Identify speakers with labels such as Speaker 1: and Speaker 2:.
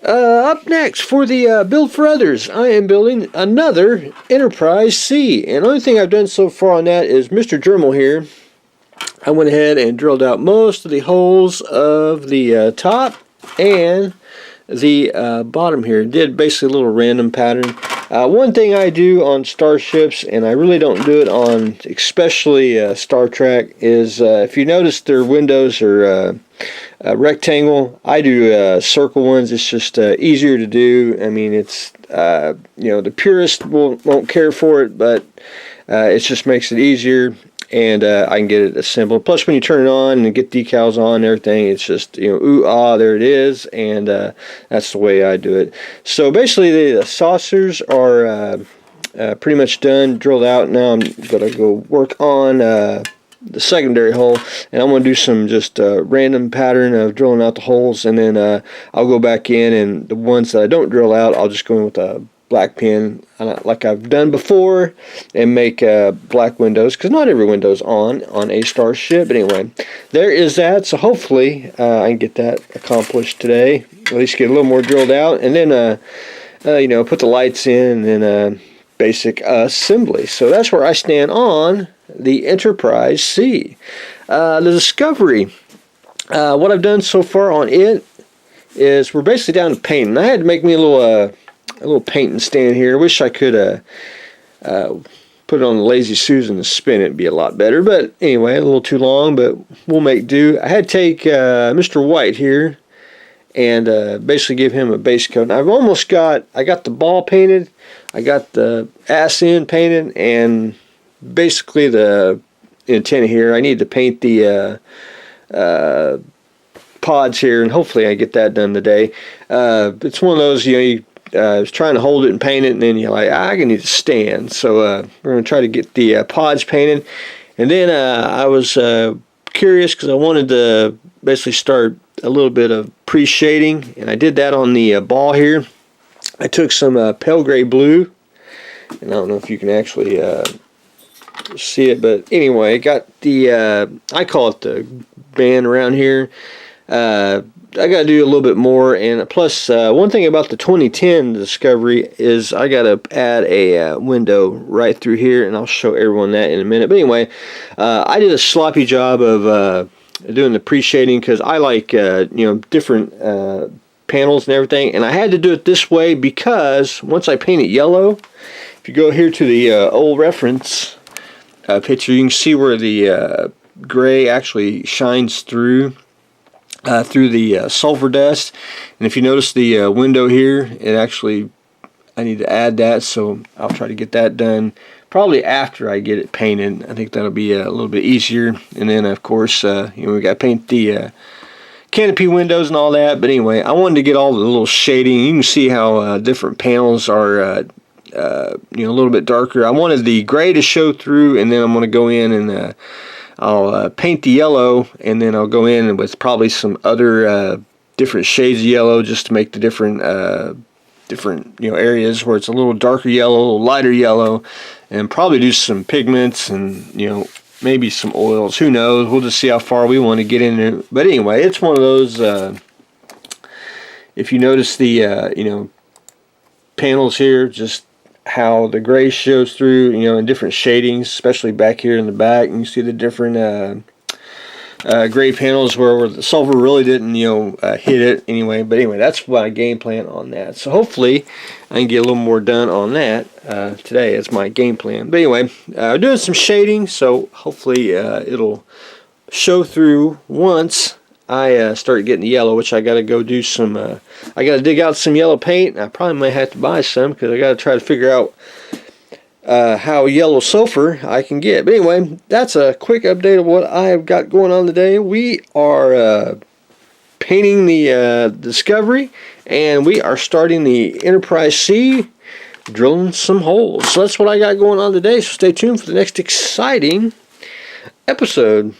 Speaker 1: Up next for the Build for Others, I am building another Enterprise C. And the only thing I've done so far on that is Mr. Dremel here. I went ahead and drilled out most of the holes of the top and the bottom here. Did basically a little random pattern. One thing I do on starships, and I really don't do it on especially Star Trek, is if you notice their windows are rectangle, I do circle ones. It's just easier to do. I mean, it's the purist won't care for it, but it just makes it easier, and I can get it assembled. Plus, when you turn it on and get decals on and everything, it's just, ooh, ah, there it is, and that's the way I do it. So basically, the saucers are pretty much done, drilled out. Now I'm going to go work on the secondary hole, and I'm going to do some just random pattern of drilling out the holes, and then I'll go back in, and the ones that I don't drill out, I'll just go in with a black pen like I've done before and make black windows, because not every window's on a starship. But anyway, there is that. So hopefully I can get that accomplished today, at least get a little more drilled out, and then put the lights in, and then basic assembly. So that's where I stand on the Enterprise C. The Discovery, what I've done so far on it is we're basically down to painting. I had to make me a little painting stand here. I wish I could put it on the Lazy Susan and spin it. It'd be a lot better. But anyway, a little too long, but we'll make do. I had to take Mr. White here and basically give him a base coat. And I got the ball painted, I got the ass end painted, and basically the antenna here. I need to paint the pods here, and hopefully I get that done today. It's one of those, I was trying to hold it and paint it, and then you're like, I need to stand. So we're going to try to get the pods painted. And then I was curious because I wanted to basically start a little bit of pre-shading, and I did that on the ball here. I took some pale gray blue, and I don't know if you can actually see it, but anyway, got the I call it the band around here. I got to do a little bit more, and plus one thing about the 2010 Discovery is I got to add a window right through here, and I'll show everyone that in a minute. But anyway, I did a sloppy job of doing the pre-shading because I like different panels and everything, and I had to do it this way because once I paint it yellow, if you go here to the old reference picture, you can see where the gray actually shines through the sulfur dust. And if you notice the window here, I need to add that, so I'll try to get that done probably after I get it painted. I think that'll be a little bit easier. And then of course we got to paint the canopy windows and all that. But anyway, I wanted to get all the little shading. You can see how different panels are a little bit darker. I wanted the gray to show through, and then I'm going to go in and I'll paint the yellow, and then I'll go in with probably some other different shades of yellow just to make the different areas where it's a little darker yellow, a little lighter yellow, and probably do some pigments and maybe some oils. Who knows? We'll just see how far we want to get in there. But anyway, it's one of those. If you notice the panels here, just how the gray shows through, in different shadings, especially back here in the back, and you see the different gray panels where the sulfur really didn't hit it anyway. But anyway, that's my game plan on that. So hopefully I can get a little more done on that today. It's my game plan. But anyway, I'm doing some shading, so hopefully it'll show through once I start getting the yellow, which I got to go do some, I got to dig out some yellow paint. I probably might have to buy some because I got to try to figure out how yellow sulfur I can get. But anyway, that's a quick update of what I've got going on today. We are painting the Discovery, and we are starting the Enterprise C, drilling some holes. So that's what I got going on today, so stay tuned for the next exciting episode.